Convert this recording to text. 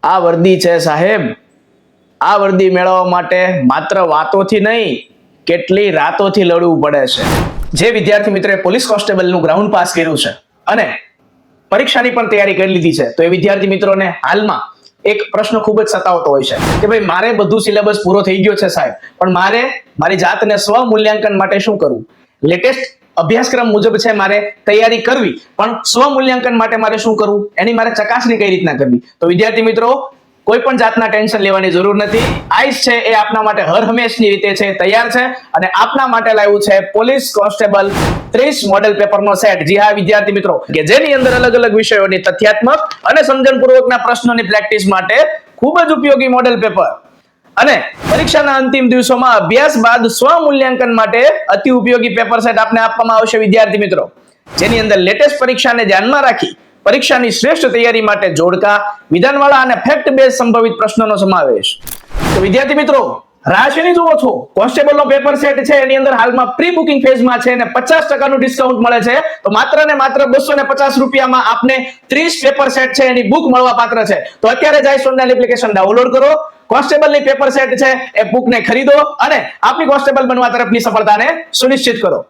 આ વર્દી છે સાહેબ, આ વર્દી મેળવવા માટે માત્ર વાતોથી નહીં કેટલી રાતોથી લડવું પડે છે. જે વિદ્યાર્થી મિત્રોએ પોલીસ કોન્સ્ટેબલનું ગ્રાઉન્ડ પાસ કર્યું છે અને પરીક્ષાની પણ તૈયારી કરી લીધી છે, તો એ વિદ્યાર્થી મિત્રોને હાલમાં એક પ્રશ્ન ખૂબ જ સતાવતો હોય છે કે ભાઈ મારે બધું સિલેબસ પૂરો થઈ ગયો છે સાહેબ, પણ મારે મારી જાતને સ્વ મૂલ્યાંકન માટે શું કરવું? લેટેસ્ટ અભ્યાસક્રમ મુજબ છે મારે તૈયારી કરવી, પણ સ્વ મૂલ્યાંકન માટે મારે શું કરવું? એની મારે ચકાસણી કઈ રીતના કરવી? તો વિદ્યાર્થી મિત્રો, કોઈ પણ જાતના ટેન્શન લેવાની જરૂર નથી. આઈસ છે એ આપના માટે હર હંમેશની રીતે છે તૈયાર છે અને આપના માટે લાવ્યું છે પોલીસ કોન્સ્ટેબલ 30 મોડેલ પેપરનો સેટ. જી હા વિદ્યાર્થી મિત્રો, કે જેની અંદર અલગ અલગ વિષયોની તથ્યાત્મક અને સમજણપૂર્વકના પ્રશ્નોની પ્રેક્ટિસ માટે ખૂબ જ ઉપયોગી મોડેલ પેપર અને પરીક્ષાના અંતિમ દિવસોમાં અભ્યાસ બાદ સ્વ મૂલ્યાંકન માટે અતિ ઉપયોગી પેપર સેટ આપને આપવામાં આવશે વિદ્યાર્થી મિત્રો, જેની અંદર લેટેસ્ટ પરીક્ષાને ધ્યાનમાં રાખી પરીક્ષાની શ્રેષ્ઠ તૈયારી માટે જોડકા, વિધાનવાળા અને ફેક્ટ બેઝ સંભવિત પ્રશ્નોનો સમાવેશ. તો વિદ્યાર્થી મિત્રો, રાહ શેની જુઓ છો? કોન્સ્ટેબલનો પેપર સેટ છે એની અંદર હાલમાં પ્રી બુકિંગ ફેઝમાં છે અને 50% ડિસ્કાઉન્ટ મળે છે. તો માત્ર ને માત્ર 250 રૂપિયામાં આપને 30 પેપર સેટ છે એની બુક મળવા પાત્ર છે. તો અત્યારે જ આઈસ ઓનલાઈન એપ્લિકેશન ડાઉનલોડ કરો, કોન્સ્ટેબલની પેપર સેટ છે એ બુકને ખરીદો અને આપની કોન્સ્ટેબલ બનવા તરફની સફળતાને સુનિશ્ચિત કરો.